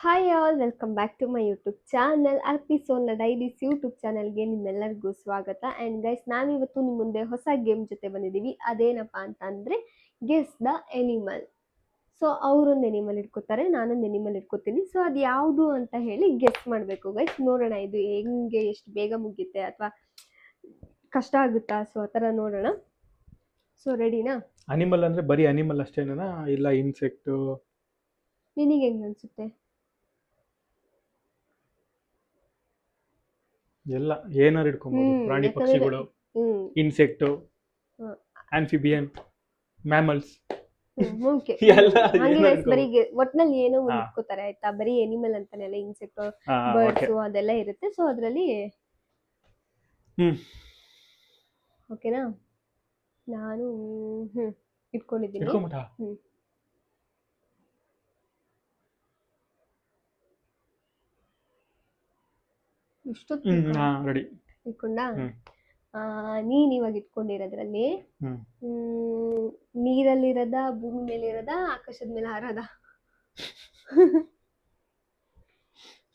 Hi all welcome back to my YouTube channel ಆರ್ಪಿಸೋನ್ನ diaries YouTube ಚಾನಲ್ಗೆ ನಿಮ್ಮೆಲ್ಲರಿಗೂ ಸ್ವಾಗತ. ಆ್ಯಂಡ್ ಗೈಸ್, ನಾವಿವತ್ತು ನಿಮ್ಮ ಮುಂದೆ ಹೊಸ ಗೇಮ್ ಜೊತೆ ಬಂದಿದ್ದೀವಿ. ಅದೇನಪ್ಪ ಅಂತ ಅಂದರೆ ಗೆಸ್ ದ ಎನಿಮಲ್. ಸೊ ಅವರೊಂದು ಎನಿಮಲ್ ಇಟ್ಕೋತಾರೆ, ನಾನೊಂದು ಎನಿಮಲ್ ಇಟ್ಕೋತೀನಿ. ಸೊ ಅದು ಯಾವುದು ಅಂತ ಹೇಳಿ ಗೆಸ್ ಮಾಡಬೇಕು ಗೈಸ್. ನೋಡೋಣ ಇದು ಹೆಂಗೆ, ಎಷ್ಟು ಬೇಗ ಮುಗಿಯುತ್ತೆ ಅಥವಾ ಕಷ್ಟ ಆಗುತ್ತಾ, ಸೊ ಆ ಥರ ನೋಡೋಣ. ಸೊ ರೆಡಿನಾ? ಅನಿಮಲ್ ಅಂದ್ರೆ ಬರೀ ಅನಿಮಲ್ ಅಷ್ಟೇನಾ, ಇಲ್ಲ ಇನ್ಸೆಕ್ಟ್? ನಿನಗೆ ಹೆಂಗೆ ಅನಿಸುತ್ತೆ? ಎಲ್ಲ ಏನಾರು ಇಟ್ಕೊಬಹುದು. ಪ್ರಾಣಿ ಪಕ್ಷಿಗಳು, ಇನ್ಸೆಕ್ಟ್, ಆಂಫಿಬಿಯನ್, ಮ್ಯಾಮಲ್ಸ್. ಓಕೆ, ಬರೀ ಒಟ್ನಲ್ಲಿ ಏನೋ ಒಂದು ಇಟ್ಕೋತಾರೆ ಆಯ್ತಾ. ಬರೀ ಎನಿಮಲ್ ಅಂತಾನೆ ಅಲ್ಲ, ಇನ್ಸೆಕ್ಟ್, ಬರ್ಡ್ಸ್ ಅದೆಲ್ಲ ಇರುತ್ತೆ. ಸೊ ಅದರಲ್ಲಿ ಓಕೆನಾ? ನಾನು ಇಟ್ಕೊಂಡಿದ್ದೀನಿ. ಇಷ್ಟೊತ್ತು ರೆಡಿ ಇಟ್ಕೊಂಡ. ನೀನ್ ಇವಾಗ ಇಟ್ಕೊಂಡಿರೋದ್ರಲ್ಲಿ ನೀರಲ್ಲಿರದ, ಭೂಮಿ ಮೇಲೆ ಇರೋದ, ಆಕಾಶದ ಮೇಲೆ ಹಾರದ?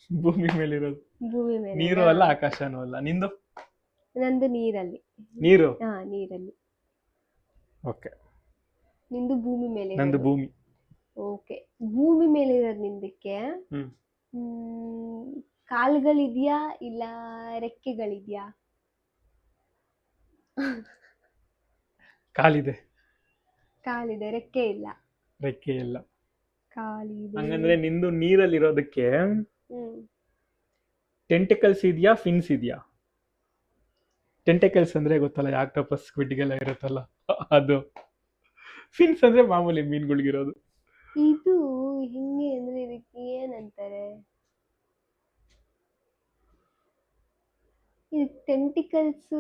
ಭೂಮಿ ಮೇಲೆ ಇರೋದು. ಭೂಮಿ ಮೇಲೆ. ನೀರು ಅಲ್ಲ, ಆಕಾಶನೂ ಅಲ್ಲ. ನಿಂದು? ನಂದು ನೀರಲ್ಲಿ. ನೀರು? ನೀರಲ್ಲಿ. ಓಕೆ. ನಿಂದು ಭೂಮಿ ಮೇಲೆ. ನಂದು ಭೂಮಿ. ಓಕೆ, ಭೂಮಿ ಮೇಲೆ ಇರೋದು ನಿಂದಕ್ಕೆ ಕಾಲುಗಳಿದ್ಯಾ ಇಲ್ಲ ರೆಕ್ಕೆಗಳಿದ್ಯಾ? ಕಾಲಿದೆ. ಕಾಲಿದೆ, ರೆಕ್ಕೆ ಇಲ್ಲ. ರೆಕ್ಕೆ ಇಲ್ಲ. ಕಾಲಿದೆ. ಹಂಗಂದ್ರೆ ನಿಂದು ನೀರಲ್ಲಿರೋದಕ್ಕೆ ಟೆಂಟಿಕಲ್ಸ್ ಇದೆಯಾ, ಫಿನ್ಸ್ ಇದೆಯಾ? ಟೆಂಟಿಕಲ್ಸ್ ಅಂದ್ರೆ ಗೊತ್ತಲ್ಲ, ಆಕ್ಟೋಪಸ್, ಸ್ಕ್ವಿಡ್ಗೆಲ್ಲ ಇರುತ್ತಲ್ಲ ಅದು. ಫಿನ್ಸ್ ಅಂದ್ರೆ ಮಾಮೂಲಿ ಮೀನುಗಳಿಗಿರೋದು. ಇದು ಹಿಂಗೆ ಅಂದ್ರೆ ಇದಕ್ಕೆ ಏನಂತಾರೆ? ಟೆಂಟಿಕಲ್ಸ್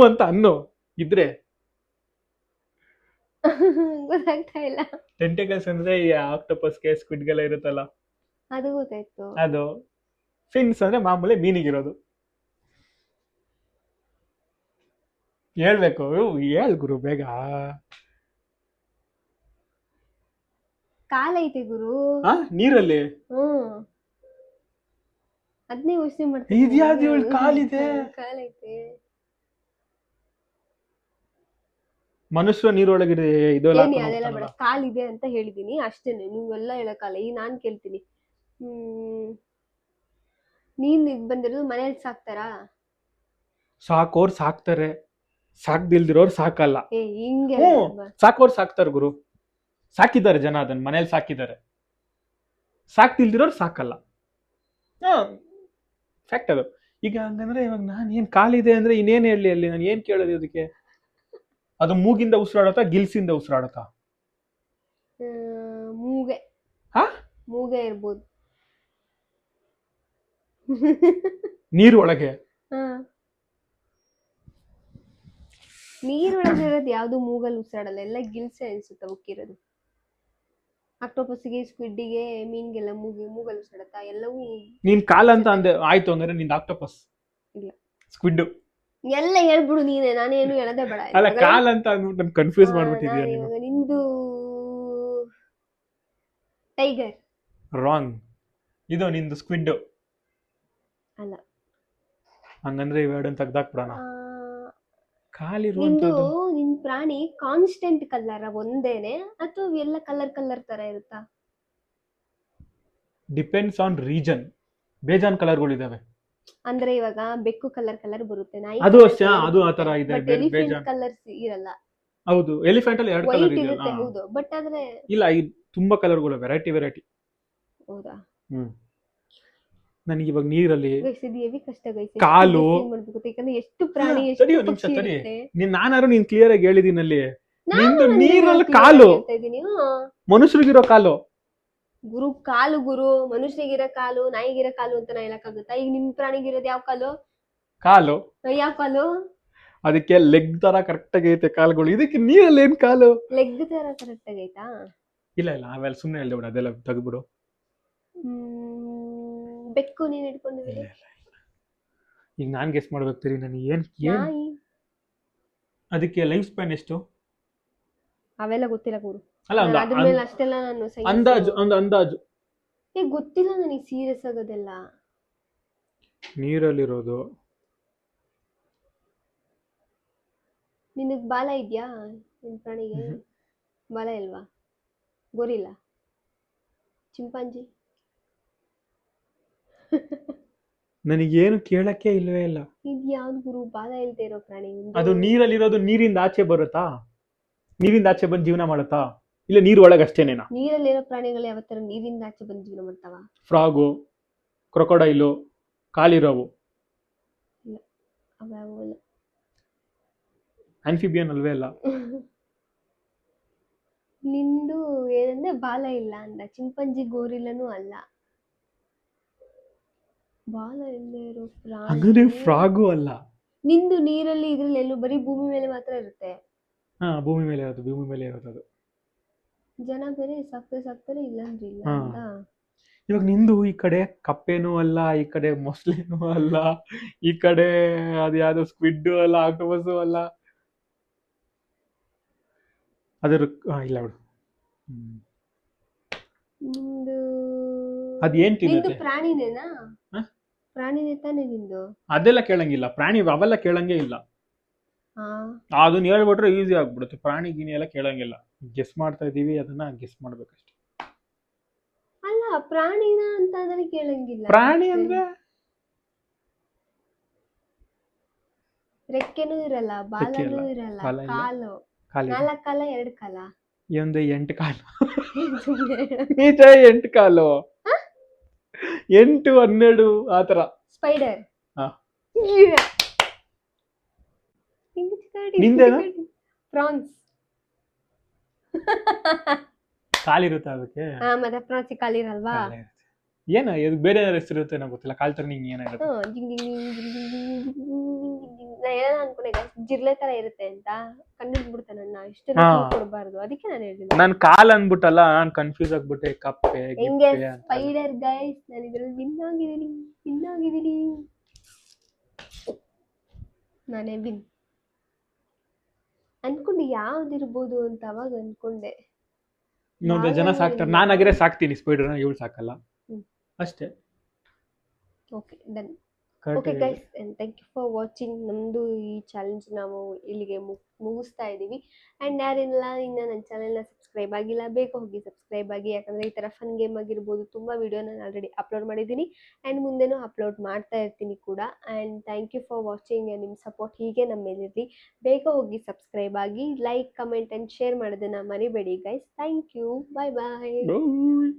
ಅಂತ ಅನ್ನೋ ಇದ್ರೆ ಗೊತ್ತಾಗ್ತಾ ಇಲ್ಲ. ಟೆಂಟಿಕಲ್ಸ್ ಅಂದ್ರೆ ಈ ಆಕ್ಟೋಪಸ್ಗೆ, ಸ್ಕ್ವಿಡ್ಗೆಲ್ಲ ಇರುತ್ತಲ್ಲ ಅದು ಗೊತ್ತಾಯ್ತು. ಅದು. ಫಿನ್ಸ್ ಅಂದ್ರೆ ಮಾಮೂಲಿ ಮೀನಿಗಿರೋದು. ಹೇಳ್ಬೇಕು? ಹೇಳ್ ಗುರು ಬೇಗ. ಕಾಲೈತೆ ಗುರು ನೀರಲ್ಲಿ. ಅದನ್ನೇ ಯೋಚನೆ ಮಾಡ್ತೀನಿ. ಕಾಲಿದೆ. ಕಾಲೈತೆ. ಮನುಷ್ಯರು ನೀರೊಳಗಿದೆ. ಅದೆಲ್ಲ ಬೇಡ, ಕಾಲಿದೆ ಅಂತ ಹೇಳಿದೀನಿ ಅಷ್ಟೇನೆ. ನೀವೆಲ್ಲ ಹೇಳಕ್ಕಾಗಲ್ಲ. ಈಗ ನಾನ್ ಕೇಳ್ತೀನಿ, ನೀನ್ ಬಂದಿರೋದು ಮನೇಲಿ ಸಾಕ್ತಾರಾ? ಸಾಕೋರ್ ಸಾಕ್ತಾರೆ, ಸಾಕ್ದಿಲ್ದಿರೋರು ಸಾಕಲ್ಲ. ಹಿಂಗೆ ಸಾಕೋರ್ ಸಾಕ್ತಾರೆ ಗುರು. ಸಾಕಿದ್ದಾರೆ ಜನ, ಅದನ್ನ ಮನೇಲಿ ಸಾಕಿದ್ದಾರೆ. ಸಾಕ್ದಿಲ್ದಿರೋರು ಸಾಕಲ್ಲ. ಫ್ಯಾಕ್ಟ್ ಅದು. ಈಗ ಹಂಗಂದ್ರೆ ಇವಾಗ ನಾನು ಏನ್ ಕಾಲಿದೆ ಅಂದ್ರೆ ಇನ್ನೇನ್ ಹೇಳಿ ಅಲ್ಲಿ? ನಾನು ಏನ್ ಕೇಳೋದು ಇದಕ್ಕೆ? ಅದು ಮೂಗಿಂದ ಉಸಿರಾಡತ್ತಾ, ಗಿಲ್ಸಿಂದ ಉಸಿರಾಡತ್ತಾ? ಮೂಗೆ. ಮೂಗೆ ಇರ್ಬೋದು. ನೀರು ಒಳಗೆ? ನೀರೊಳಗೆ ಇರೋದು ಯಾವ್ದು ಮೂಗಲ್ಲಿ ಉಸಿರಾಡಲ್ಲ, ಎಲ್ಲ ಗಿಲ್ಸೆ ಅನ್ಸುತ್ತೆ ಉಕ್ಕಿರೋದು. ಆಕ್ಟೋಪಸ್ಗೆ, ಸ್ಕ್ವಿಡ್ಗೆ, ಮೀನ್ಗೆಲ್ಲ ಮೂಗಲ್ಲಿ ಉಸಿರಾಡತ್ತಾ? ಎಲ್ಲವೂ. ನೀನ್ ಕಾಲ ಅಂತ ಅಂದೆ, ಆಯ್ತು. ಹಂಗಾರೆ ನಿಂದ ಆಕ್ಟೋಪಸ್ ಇಲ್ಲ, ಸ್ಕ್ವಿಡ್ ಎಲ್ಲ ಹೇಳ್ಬಿಡು ನೀನೆ, ನಾನೇನು ಹೇಳೋದೇ ಬೇಡ. ಅಲ್ಲ, ಕಾಲ್ ಅಂತ ಅಂದ್ಬಿಟ್ಟು ನನ್ ಕನ್ಫ್ಯೂಸ್ ಮಾಡ್ಬಿಟ್ಟಿದ್ಯಾ ನೀನು. ನಿಂದು ಟೈಗರ್. ರಾಂಗ್. ಇದು ನಿಂದು ಸ್ಕ್ವಿಡ್ ಅಲ್ಲ. ಹಂಗಂದ್ರೆ ಇವೆರಡನ್ನ ತೆಗ್ದಾಕ್ಬಿಡೋಣ. ನಿಂದು ನಿನ್ ಪ್ರಾಣಿ ಕಾನ್ಸ್ಟೆಂಟ್ ಕಲರ್ ಒಂದೇನೆ ಅಥವಾ ಎಲ್ಲ ಕಲರ್ ಕಲರ್ ತರ ಇರುತ್ತಾ? Depends on region. ಬೇಜಾನ್ ಕಲರ್ಗಳಿದಾವೆ. ಅಂದ್ರೆ ಇವಾಗ ಬೆಕ್ಕು ಕಲರ್ ಕಲರ್ ಬರುತ್ತೆ, ನಾಯಿ ಅದು ಅಷ್ಟೇ, ಅದು ಆ ತರ ಇದೆ. ಎಲಿಫೆಂಟ್ ಕಲರ್ಸ್ ಇರಲ್ಲ. ಹೌದು, ಎಲಿಫೆಂಟ್ ಅಲ್ಲಿ ಎರಡು ಕಲರ್ ಇರುತ್ತೆ. ಹೌದು, ಬಟ್ ಆದ್ರೆ ಇಲ್ಲ, ಇದು ತುಂಬಾ ಕಲರ್ಗಳು, ವೆರೈಟಿ. ಹೌದಾ? ನನಗೆ ಇವಾಗ ನೀರಲ್ಲಿ ಕಷ್ಟ ಕಾಲು, ಎಷ್ಟು ಪ್ರಾಣಿ, ನಾನಾರು ನೀನ್ ಕ್ಲಿಯರ್ ಆಗಿ ಹೇಳಿದೀನಲ್ಲಿ. ನಿಂದು ನೀರಲ್ಲಿ ಕಾಲು, ಮನುಷ್ಯರಿಗಿರೋ ಕಾಲು ಗುರು. ಕಾಲು ಗುರು, ಮನುಷ್ಯನಿಗಿರೋ ಕಾಲು, ನಾಯಿಗಿರೋ ಕಾಲು ಅಂತ ಹೇಳಕ್ಕಾಗುತ್ತಾ? ಈಗ ನಿಮ್ ಪ್ರಾಣಿಗಿರೋದು ಯಾವ ಕಾಲು? ಕಾಲು. ಯಾವ ಕಾಲು? ಅದಕ್ಕೆ ಲೆಗ್ ತರ ಕರೆಕ್ಟ್ ಆಗೈತೆ ಕಾಲುಗಳು. ಇದಕ್ಕೆ ನೀರಲ್ಲಿ ಏನ್ ಕಾಲು? ಲೆಗ್ ತರ ಕರೆಕ್ಟ್ ಆಗೈತಾ? ಇಲ್ಲ, ಅವೆಲ್ಲ ಸುಮ್ನೆ ಹೇಳ್ದೆ ಬಿಡು, ಅದೆಲ್ಲ ತೆಗ್ಬಿಡು. ಬೆಕ್ಕು ನೀನ್ ಹಿಡ್ಕೊಂಡಿದ್ದೀರಿ. ಈಗ ನಾನ್ ಗೆಸ್ ಮಾಡ್ಬೇಕ್ತೀರಿ. ನನಗೆ ಏನ್ ಅದಕ್ಕೆ ಲೈಫ್ ಸ್ಪ್ಯಾನ್ ಎಷ್ಟು? ಅವೆಲ್ಲ ಗೊತ್ತಿಲ್ಲ ಗುರು. ಅಲ್ಲ ನಾನು ಒಂದು ಅದ್ರ ಮೇಲೆ ಅಷ್ಟೆಲ್ಲ ನಾನು ಅಂದಾಜು ಒಂದು ಅಂದಾಜು. ಗೊತ್ತಿಲ್ಲ ನನಗೆ ಸೀರಿಯಸ್ ಆಗೋದೆಲ್ಲ. ನೀರಲ್ಲಿರೋದು. ನಿನಗ್ ಬಾಲ ಇದ್ಯಾ ನಿನ್ ಪ್ರಾಣಿಗೆ? ಬಾಲ ಇಲ್ವಾ? Gorilla, chimpanzee. ನನಗೇನು ಕೇಳಕ್ಕೆ ಇಲ್ವೇ ಇಲ್ಲ. ಇದು ಯಾವ್ದು ಗುರು ಬಾಲ ಇಲ್ದೇ ಇರೋ ಪ್ರಾಣಿ? ಅದು ನೀರಲ್ಲಿರೋದು ನೀರಿಂದ ಆಚೆ ಬರುತ್ತಾ? ನೀರಿಂದ ಆಚೆ ಬಂದು ಜೀವನ ಮಾಡುತ್ತಾ? ಇಲ್ಲ ನೀರ್ ಒಳಗೆ ಅಷ್ಟೇನೇನಾ? ನೀರಲ್ಲಿರೋ ಪ್ರಾಣಿಗಳು ಯಾವ ತರ ನೀರಿಂದ ಆಚೆ ಬಂದು ಜೀವನ ಮಾಡ್ತಾವ? ಫ್ರಾಗು, ಕ್ರೊಕೊಡೈಲು, ಕಾಲಿರೋವು. ಇಲ್ಲ, ಅವ್ಯಾವೂ ಇಲ್ಲ. ಆಂಫಿಬಿಯನ್ ಅಲ್ವೇ ಅಲ್ಲ. ನಿಂದು ಏನಂದ್ರೆ ಬಾಲ ಇಲ್ಲ ಅಂದ. ಚಿಂಪಂಜಿ ಗೋರಿಲ್ಲನೂ ಅಲ್ಲ. ಬಾಲ ಇಲ್ಲದೆ ಇರೋ ಹಂಗಂದ್ರೆ ಪ್ರಾಣಿ ಫ್ರಾಗು ಅಲ್ಲ. ನಿಂದು ನೀರಲ್ಲಿ ಇದ್ರಲ್ಲಿ ಎಲ್ಲೂ ಬರೀ ಭೂಮಿ ಮೇಲೆ ಮಾತ್ರ ಇರುತ್ತೆ. ಹಾ, ಭೂಮಿ ಮೇಲೆ ಇರೋದು, ಭೂಮಿ ಮೇಲೆ ಇರೋದು ಅದು. ಜನ ಬೇರೆ ಸಾಕ್ತಾರೆ ಇಲ್ಲ ಅಂದ್ರೆ ಇಲ್ಲ ಹಾ. ಅಂತ. ಇವಾಗ ನಿಂದು ಈ ಕಡೆ ಕಪ್ಪೆನೂ ಅಲ್ಲ, ಈ ಕಡೆ ಮೊಸಳೆನೂ ಅಲ್ಲ, ಈ ಕಡೆ ಅದು ಯಾವ್ದು ಸ್ಕ್ವಿಡ್ ಅಲ್ಲ, ಆಕ್ಟೋಪಸ್ ಅಲ್ಲ. ಅದ್ರ ಇಲ್ಲ ಬಿಡು. ನಿಂದು ಅದೇನ್ ನಿಂದು ತಿನ್ನುತ್ತೆ? ಪ್ರಾಣಿನೇನಾ? ಹ? ಪ್ರಾಣಿನೇ ತಾನೇ ನಿಂದು? ಅದೆಲ್ಲ ಕೇಳಂಗಿಲ್ಲ, ಪ್ರಾಣಿ ಅವೆಲ್ಲ ಕೇಳಂಗೇ ಇಲ್ಲ. ಹಾ, ಅದನ್ನ ಹೇಳ್ಬಿಟ್ರೆ ಈಸಿ ಆಗ್ಬಿಡುತ್ತೆ. ಪ್ರಾಣಿ ಗಿನಿ ಎಲ್ಲ ಕೇಳಂಗಿಲ್ಲ. ಗೆಸ್ ಮಾಡ್ತಾ ಇದೀವಿ, ಅದನ್ನ ಗೆಸ್ ಮಾಡ್ಬೇಕಷ್ಟೆ. ಅಲ್ಲ ಪ್ರಾಣಿನ ಅಂತ ಅಂದ್ರೆ ಕೇಳಂಗಿಲ್ಲ. ಪ್ರಾಣಿ ಅಷ್ಟೇ. ಅಂದ್ರೆ ರೆಕ್ಕೆನೂ ಇರಲ್ಲ, ರೆಕ್ಕೆ ಬಾಲನೂ ಇಲ್ಲ, ಇರಲ್ಲ, ಬಾಲ ಇಲ್ಲ, ಕಾಲು ಕಾಲಿಲ್ಲ. 4 ಕಾಲ 2 ಕಾಲ. ಒಂದು 8 ಕಾಲು. ಸುಮ್ನೆ ಹೇಳು. ನಿಜ 8 ಕಾಲು, 8, 12 ಆತರ. ಸ್ಪೈಡರ್. ಹಾ. ನಿಂದೇನು? ಪ್ರಾನ್ಸ್. ಕಾಲಿರುತ್ತೆ ಅದಕ್ಕೆ. ಹಾ, ಮತ್ತೆ ಪ್ರಾನ್ಸ್ ಕಾಲಿರಲ್ವಾ? ಕಾಲೇ ಇರುತ್ತೆ. ಏನೋ ಇದು ಬೇರೆ ಏನಾದ್ರು ಹೆಸರು ಇರುತ್ತೆ ಏನೋ ಗೊತ್ತಿಲ್ಲ. ಕಾಲ್ ತರ ನಿಂಗೆ ಏನಾಗುತ್ತೆ? ನಾ ಹೇಳೋಣ ಅನ್ಕೊಂಡೆ ಜಿರ್ಲೆ ತರ ಇರುತ್ತೆ ಅಂತ. ಕಂಡಿಡ್ಬಿಡ್ತೆ ನನ್ನ. ಇಷ್ಟು ಹಾ. ಕೊಡಬಾರ್ದು, ಅದಕ್ಕೆ ನಾನು ಹೇಳಿಲ್ಲ. ನಾನು ಕಾಲ್ ಅನ್ಬಿಟ್ಟಲ್ಲ, ನಾನು ಕನ್ಫ್ಯೂಸ್ ಆಗ್ಬಿಟ್ಟೆ. ಕಪ್ಪೆ ಹೆಂಗೆ ಗಿಪ್ಪೆ ಅಂತ. ಸ್ಪೈಡರ್ ಗೈಸ್, ನಾನು ಇದ್ರಲ್ಲಿ ವಿನ್ ಆಗಿದ್ದೀನಿ. ನಾನೇ ವಿನ್ ಅನ್ಕೊಂಡು ಯಾವ್ದಿರ್ಬೋದು ಅಂತ ಅವಾಗ ಅನ್ಕೊಂಡೆ. ನೋಡ್ದೆ ಜನ ಸಾಕ್ತಾರೆ. ನಾನಾಗಿದ್ರೆ ಸಾಕ್ತೀನಿ ಸ್ಪೈಡರ್ನ, ಇವಳು ಸಾಕಲ್ಲ ಅಷ್ಟೇ. Okay done. Correct ಓಕೆ ಆಗಿ guys, and thank you for watching. ನಮ್ಮದು ಈ ಚಾಲೆಂಜ್ ನಾವು ಇಲ್ಲಿಗೆ ಮುಗಿಸ್ತಾ ಇದ್ದೀವಿ. ಆ್ಯಂಡ್ ಯಾರೆಲ್ಲ ಇನ್ನು ನನ್ನ ಚಾನೆಲ್ನ ಸಬ್ಸ್ಕ್ರೈಬ್ ಆಗಿಲ್ಲ, ಬೇಗ ಹೋಗಿ ಸಬ್ಸ್ಕ್ರೈಬ್ ಆಗಿ. ಯಾಕಂದರೆ ಈ ಥರ ಫನ್ ಗೇಮ್ ಆಗಿರ್ಬೋದು ತುಂಬ ವೀಡಿಯೋ ನಾನು ಆಲ್ರೆಡಿ ಅಪ್ಲೋಡ್ ಮಾಡಿದ್ದೀನಿ ಆ್ಯಂಡ್ ಮುಂದೆನೂ ಅಪ್ಲೋಡ್ ಮಾಡ್ತಾ ಇರ್ತೀನಿ ಕೂಡ. And thank you for watching. ನಿಮ್ಮ ಸಪೋರ್ಟ್ ಹೀಗೆ ನಮ್ಮ ಮೇಲಿರಲಿ. ಬೇಗ ಹೋಗಿ ಸಬ್ಸ್ಕ್ರೈಬ್ ಆಗಿ, ಲೈಕ್, ಕಮೆಂಟ್ ಆ್ಯಂಡ್ ಶೇರ್ ಮಾಡೋದನ್ನು ಮರಿಬೇಡಿ guys. Thank you. Bye bye. Bye.